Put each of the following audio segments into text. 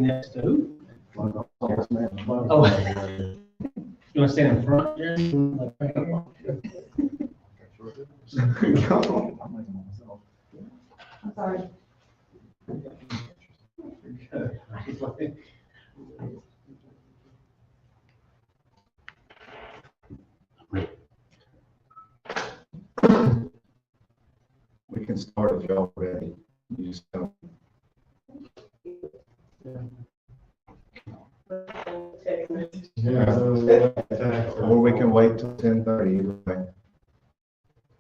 next to who? Oh, Oh, you want to stand in front, Jeremy? Like, right here? I'm sorry. We can start if y'all ready. You just don't. Or we can wait till 10:30 either way.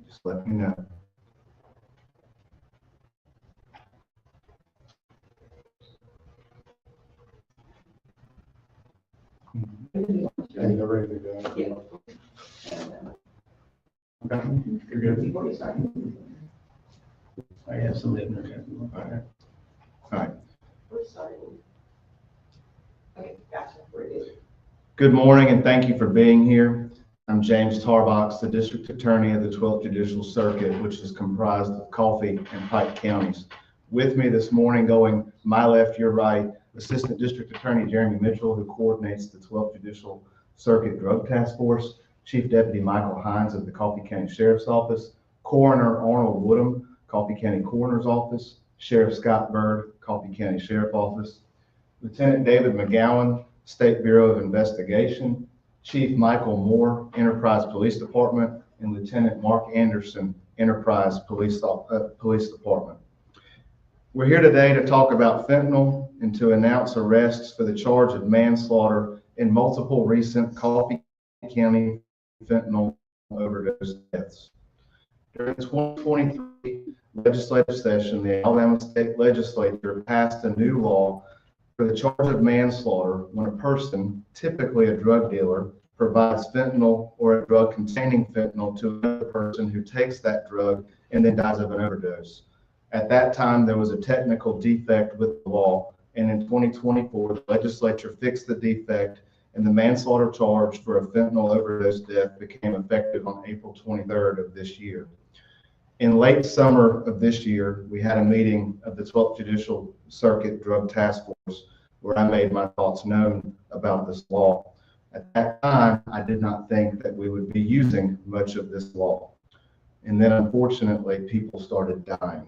Just let me know. Yeah, you're ready to go. Okay, you're good. I have some listeners. All right. We're starting. Okay, gotcha, we're good. Good morning and thank you for being here. I'm James Tarbox, the District Attorney of the 12th Judicial Circuit, which is comprised of Coffee and Pike counties. With me this morning, going my left, your right, Assistant District Attorney Jeremy Mitchell, who coordinates the 12th Judicial Circuit Drug Task Force, Chief Deputy Michael Hines of the Coffee County Sheriff's Office, Coroner Arnold Woodham, Coffee County Coroner's Office, Sheriff Scott Bird, Coffee County Sheriff Office, Lieutenant David McGowan, State Bureau of Investigation, Chief Michael Moore, Enterprise Police Department, and Lieutenant Mark Anderson, Enterprise Police Department. We're here today to talk about fentanyl and to announce arrests for the charge of manslaughter in multiple recent Coffee County fentanyl overdose deaths. During the 2023 legislative session, the Alabama State Legislature passed a new law for the charge of manslaughter when a person, typically a drug dealer, provides fentanyl or a drug containing fentanyl to another person who takes that drug and then dies of an overdose. At that time, there was a technical defect with the law, and in 2024, the legislature fixed the defect, and the manslaughter charge for a fentanyl overdose death became effective on April 23rd of this year. In late summer of this year, we had a meeting of the 12th Judicial Circuit Drug Task Force where I made my thoughts known about this law. At that time, I did not think that we would be using much of this law. And then unfortunately, people started dying.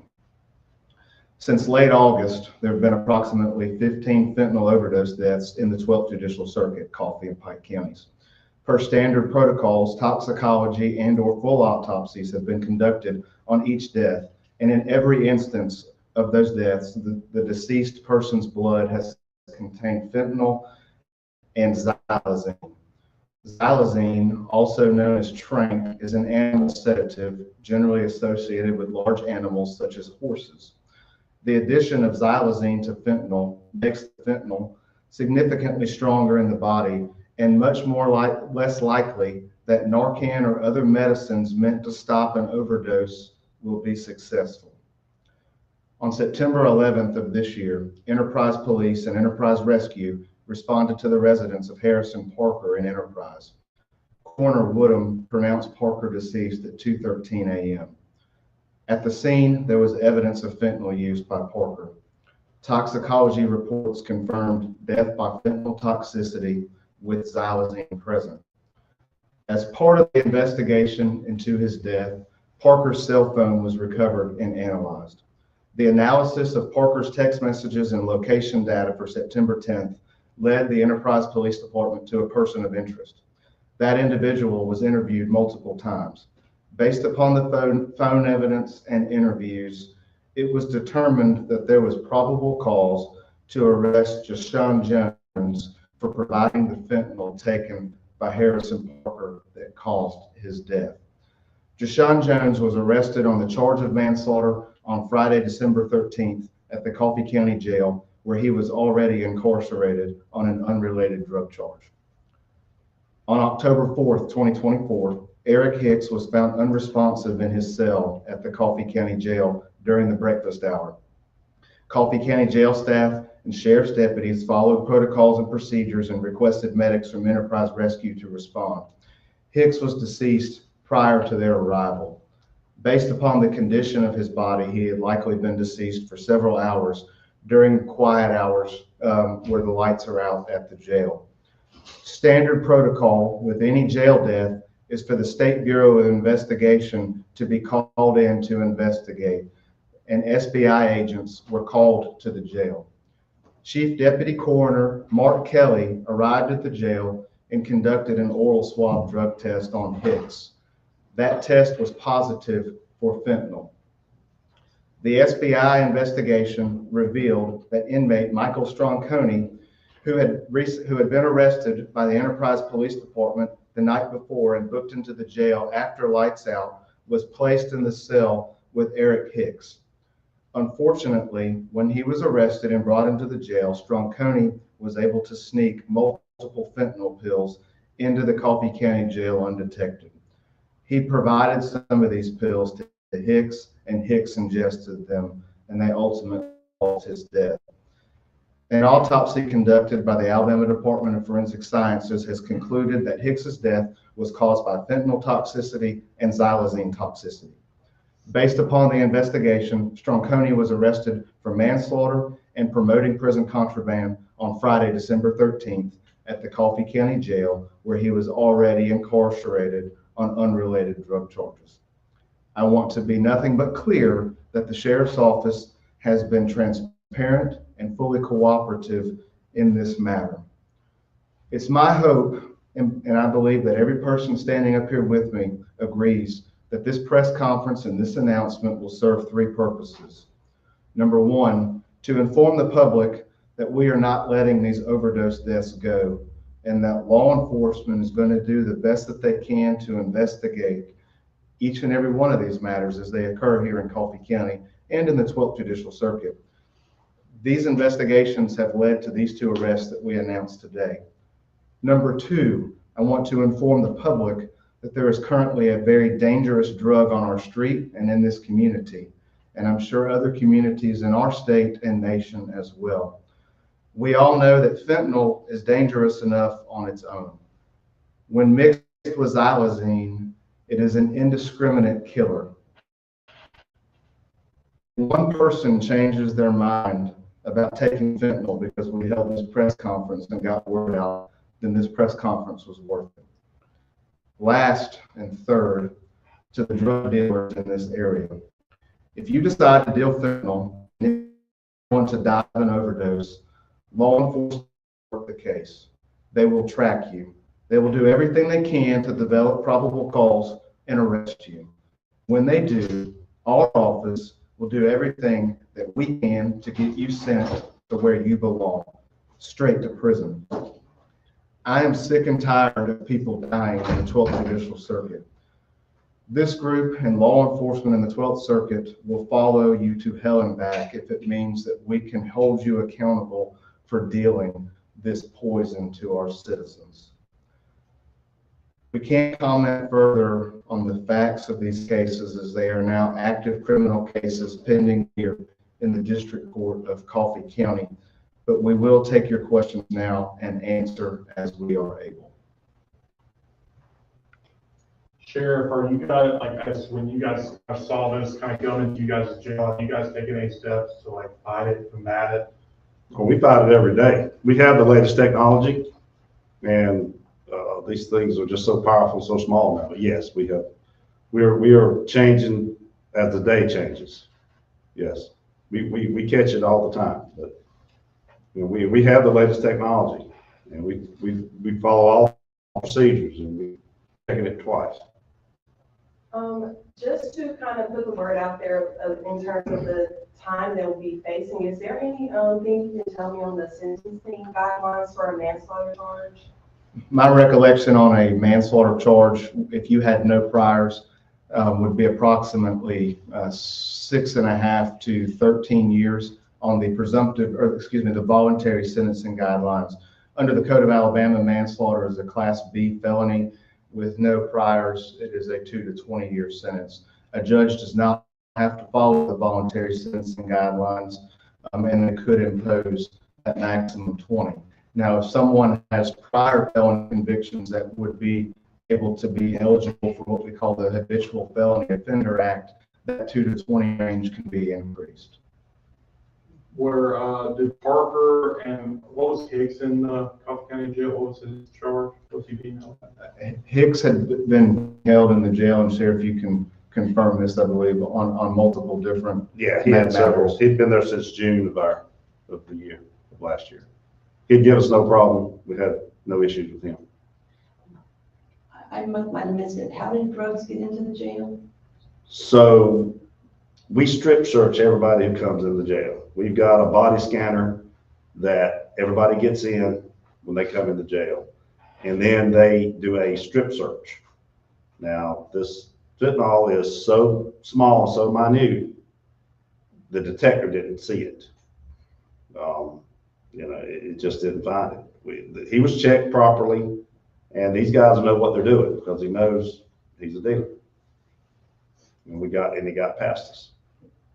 Since late August, there have been approximately 15 fentanyl overdose deaths in the 12th Judicial Circuit, Coffee and Pike counties. Per standard protocols, toxicology and/or full autopsies have been conducted on each death, and in every instance of those deaths, the deceased person's blood has contained fentanyl and xylazine. Xylazine, also known as tranq, is an animal sedative generally associated with large animals such as horses. The addition of xylazine to fentanyl makes the fentanyl significantly stronger in the body and much less likely that Narcan or other medicines meant to stop an overdose will be successful. On September 11th of this year, Enterprise Police and Enterprise Rescue responded to the residence of Harrison Parker in Enterprise. Coroner Woodham pronounced Parker deceased at 2:13 a.m. At the scene, there was evidence of fentanyl used by Parker. Toxicology reports confirmed death by fentanyl toxicity with xylazine present. As part of the investigation into his death, Parker's cell phone was recovered and analyzed. The analysis of Parker's text messages and location data for September 10th led the Enterprise Police Department to a person of interest. That individual was interviewed multiple times. Based upon the phone evidence and interviews, it was determined that there was probable cause to arrest Jashawn Jones for providing the fentanyl taken by Harrison Parker that caused his death. Jashawn Jones was arrested on the charge of manslaughter on Friday, December 13th at the Coffee County Jail, where he was already incarcerated on an unrelated drug charge. On October 4th, 2024, Eric Hicks was found unresponsive in his cell at the Coffee County Jail during the breakfast hour. Coffee County Jail staff and sheriff's deputies followed protocols and procedures and requested medics from Enterprise Rescue to respond. Hicks was deceased prior to their arrival. Based upon the condition of his body, he had likely been deceased for several hours during quiet hours where the lights are out at the jail. Standard protocol with any jail death is for the State Bureau of Investigation to be called in to investigate, and SBI agents were called to the jail. Chief Deputy Coroner Mark Kelly arrived at the jail and conducted an oral swab drug test on Hicks. That test was positive for fentanyl. The SBI investigation revealed that inmate Michael Stronconi, who had been arrested by the Enterprise Police Department the night before and booked into the jail after lights out, was placed in the cell with Eric Hicks. Unfortunately, when he was arrested and brought into the jail, Stronconi was able to sneak multiple fentanyl pills into the Coffee County Jail undetected. He provided some of these pills to Hicks, and Hicks ingested them, and they ultimately caused his death. An autopsy conducted by the Alabama Department of Forensic Sciences has concluded that Hicks's death was caused by fentanyl toxicity and xylazine toxicity. Based upon the investigation, Stronconi was arrested for manslaughter and promoting prison contraband on Friday, December 13th at the Coffee County Jail, where he was already incarcerated on unrelated drug charges. I want to be nothing but clear that the Sheriff's Office has been transparent and fully cooperative in this matter. It's my hope, and I believe that every person standing up here with me agrees, that this press conference and this announcement will serve three purposes. Number one, to inform the public that we are not letting these overdose deaths go, and that law enforcement is going to do the best that they can to investigate each and every one of these matters as they occur here in Coffee County and in the 12th Judicial Circuit. These investigations have led to these two arrests that we announced today. Number two, I want to inform the public that there is currently a very dangerous drug on our street and in this community, and I'm sure other communities in our state and nation as well. We all know that fentanyl is dangerous enough on its own. When mixed with xylazine, it is an indiscriminate killer. One person changes their mind about taking fentanyl because we held this press conference and got word out, then this press conference was worth it. Last and third, to the drug dealers in this area. If you decide to deal fentanyl and you want to die of an overdose, law enforcement will work the case. They will track you. They will do everything they can to develop probable cause and arrest you. When they do, our office will do everything that we can to get you sent to where you belong, straight to prison. I am sick and tired of people dying in the 12th Judicial Circuit. This group and law enforcement in the 12th Circuit will follow you to hell and back if it means that we can hold you accountable for dealing this poison to our citizens. We can't comment further on the facts of these cases as they are now active criminal cases pending here in the District Court of Coffee County, but we will take your questions now and answer as we are able. Sheriff, are you guys, like, I guess when you guys saw this kind of going into you guys' jail, have you guys taken any steps to like fight it, combat it? Well, we fight it every day. We have the latest technology, and these things are just so powerful, so small now. But yes, we are changing as the day changes. Yes, we catch it all the time. But you know, we have the latest technology, and we follow all procedures, and we've taken it twice. Just to kind of put the word out there in terms of the time they'll be facing, is there any thing you can tell me on the sentencing guidelines for a manslaughter charge? My recollection on a manslaughter charge, if you had no priors, would be approximately 6.5 to 13 years on the the voluntary sentencing guidelines. Under the Code of Alabama, manslaughter is a Class B felony. With no priors, it is a 2 to 20 year sentence. A judge does not have to follow the voluntary sentencing guidelines, and they could impose that maximum 20. Now, if someone has prior felony convictions that would be able to be eligible for what we call the Habitual Felony Offender Act, that 2 to 20 range can be increased. where, did Parker and what was Hicks in the Coffee County Jail? What was his charge? Was he being held? Hicks had been held in the jail, and Sheriff, you can confirm this, I believe, on multiple different. Yeah, he had several. matters. He'd been there since June of the year, of last year. He'd give us no problem. We had no issues with him. I might have missed it. How did drugs get into the jail? So we strip search everybody who comes in the jail. We've got a body scanner that everybody gets in when they come into jail. And then they do a strip search. Now, this fentanyl is so small, so minute, the detector didn't see it. It just didn't find it. He was checked properly, and these guys know what they're doing because he knows he's a dealer. And he got past us.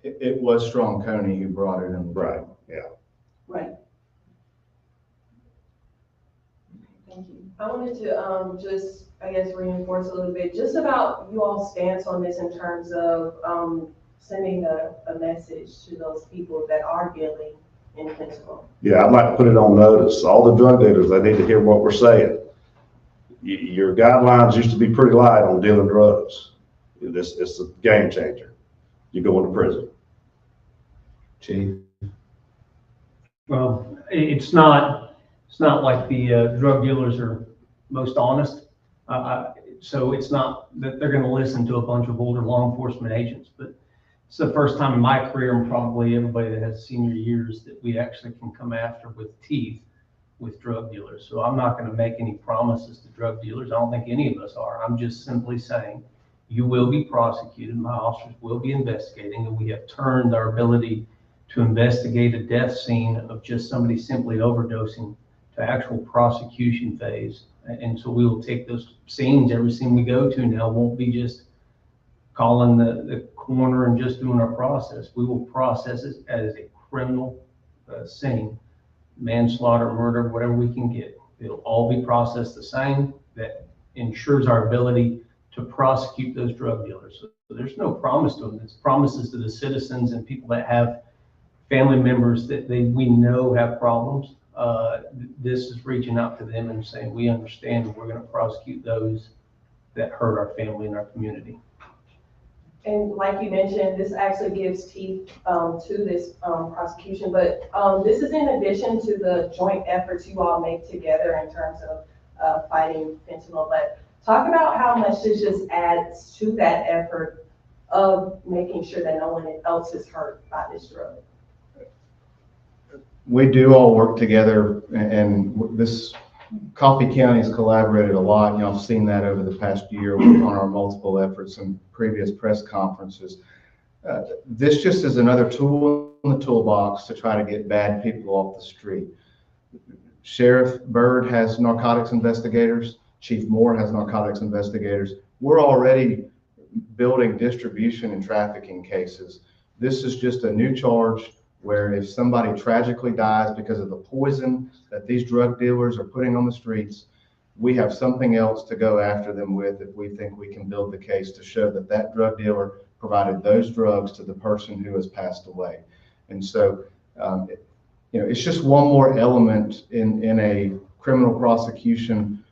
It was Strong Coney who brought it in. Right, yeah. Right. Thank you. I wanted to just, I guess, reinforce a little bit just about you all's stance on this in terms of sending a message to those people that are dealing in fentanyl. Yeah, I'd like to put it on notice. All the drug dealers, they need to hear what we're saying. Your guidelines used to be pretty light on dealing drugs. It's a game changer. You go into prison. Chief? Well, it's not like the drug dealers are most honest. So it's not that they're going to listen to a bunch of older law enforcement agents, but it's the first time in my career, and probably everybody that has senior years, that we actually can come after with teeth with drug dealers. So I'm not going to make any promises to drug dealers. I don't think any of us are. I'm just simply saying you will be prosecuted. My officers will be investigating, and we have turned our ability to investigate a death scene of just somebody simply overdosing to actual prosecution phase. And so we will take those scenes, every scene we go to now won't be just calling the coroner and just doing our process. We will process it as a criminal scene, manslaughter, murder, whatever we can get. It'll all be processed the same. That ensures our ability to prosecute those drug dealers. So there's no promise to them. It's promises to the citizens and people that have family members that we know have problems. This is reaching out to them and saying, we understand and we're going to prosecute those that hurt our family and our community. And like you mentioned, this actually gives teeth to this prosecution, but this is in addition to the joint efforts you all make together in terms of fighting fentanyl. But talk about how much this just adds to that effort of making sure that no one else is hurt by this drug. We do all work together, and this Coffee County has collaborated a lot. I've seen that over the past year on our multiple efforts and previous press conferences. This just is another tool in the toolbox to try to get bad people off the street. Sheriff Byrd has narcotics investigators. Chief Moore has narcotics investigators. We're already building distribution and trafficking cases. This is just a new charge where if somebody tragically dies because of the poison that these drug dealers are putting on the streets, we have something else to go after them with if we think we can build the case to show that that drug dealer provided those drugs to the person who has passed away. And so, it's just one more element in a criminal prosecution.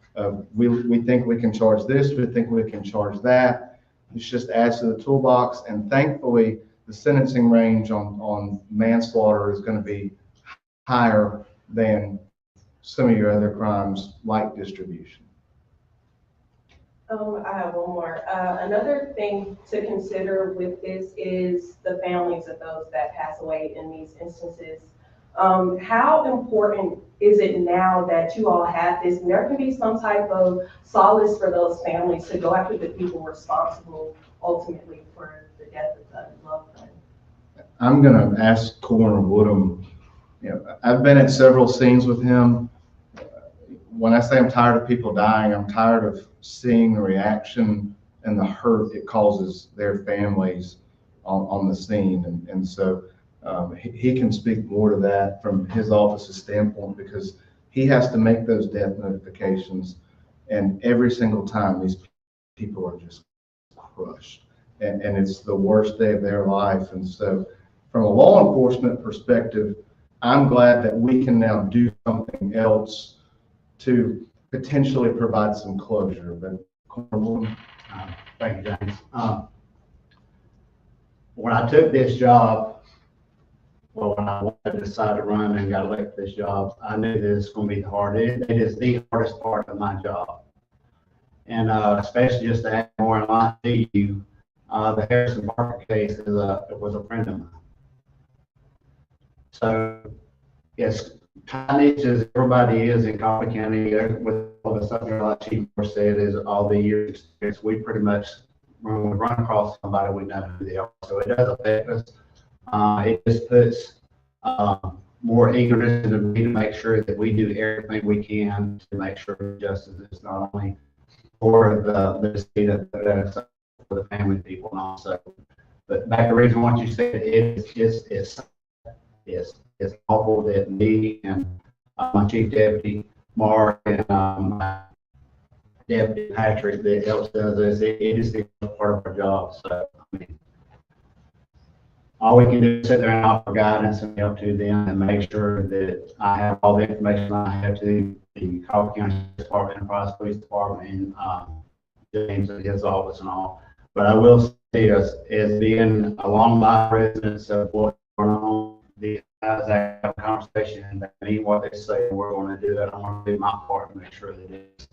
We think we can charge this, we think we can charge that. It just adds to the toolbox, and thankfully, the sentencing range on manslaughter is going to be higher than some of your other crimes like distribution. I have one more. Another thing to consider with this is the families of those that pass away in these instances. How important is it now that you all have this? And there can be some type of solace for those families to go after the people responsible ultimately for the death of a loved one. I'm going to ask Coroner Woodham. I've been at several scenes with him. When I say I'm tired of people dying, I'm tired of seeing the reaction and the hurt it causes their families on the scene. And so he can speak more to that from his office's standpoint, because he has to make those death notifications. And every single time these people are just crushed. And it's the worst day of their life. And so From a law enforcement perspective, I'm glad that we can now do something else to potentially provide some closure, but Thank you, James. When I took this job, well, when I wanted to decide to run and got elected to this job, I knew that it's going to be hard. It is the hardest part of my job. And especially just to add more in line to you, the Harrison Parker case was a friend of mine. So, yes, tiny as everybody is in Coffee County, with all the stuff here, like Chief Moore said, is all the years experience. We pretty much, when we run across somebody, we know who they are. So it does affect us. It just puts more eagerness into me to make sure that we do everything we can to make sure justice is not only for the state, but for the family people and also. But back to the reason what you said, it's awful that me and my chief deputy Mark and my deputy Patrick that helps does this. It is the part of our job. So I mean, all we can do is sit there and offer guidance and help to them and make sure that I have all the information I have to the Coffee County Department, Enterprise Police Department, and James and his office and all. But I will say, as being along my residents of what's going on, the guys that have a conversation and they mean what they say, we're going to do that. I'm going to do my part to make sure that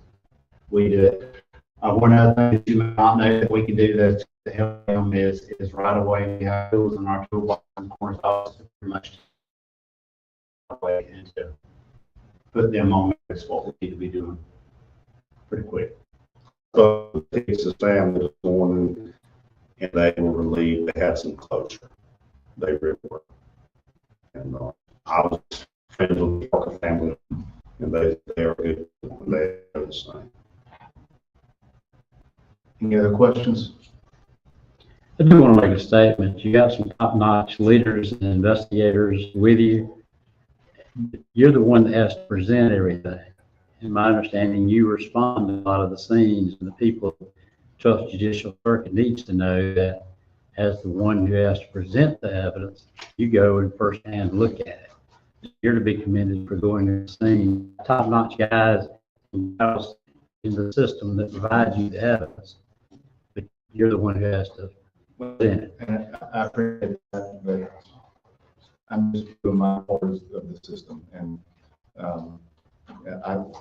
we do it. One other thing that you may not know that we can do to help them is right away we have tools in our toolbox and corners office to pretty much way and to put them on notice what we need to be doing pretty quick. So Texas family this morning, and they were relieved they had some closure. They really were. And I was friends with the Parker family, and they are good. They are the same. any other questions? I do want to make a statement. You got some top-notch leaders and investigators with you. You're the one that has to present everything. In my understanding, you respond to a lot of the scenes, and the people of the 12th Judicial Circuit needs to know that as the one who has to present the evidence, you go and firsthand look at it. You're to be commended for going to the scene. Top-notch guys in the system that provides you the evidence, but you're the one who has to present it. And I appreciate that, but I'm just doing my part of the system, and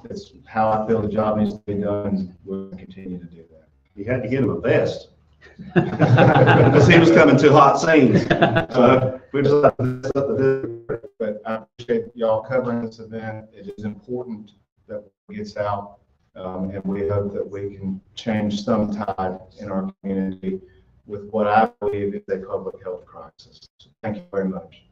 it's how I feel the job needs to be done, and we'll continue to do that. You had to get him a vest. Because he was coming to hot scenes. So we just have to do. But I appreciate y'all covering this event. It is important that it gets out, and we hope that we can change some tide in our community with what I believe is a public health crisis. So thank you very much.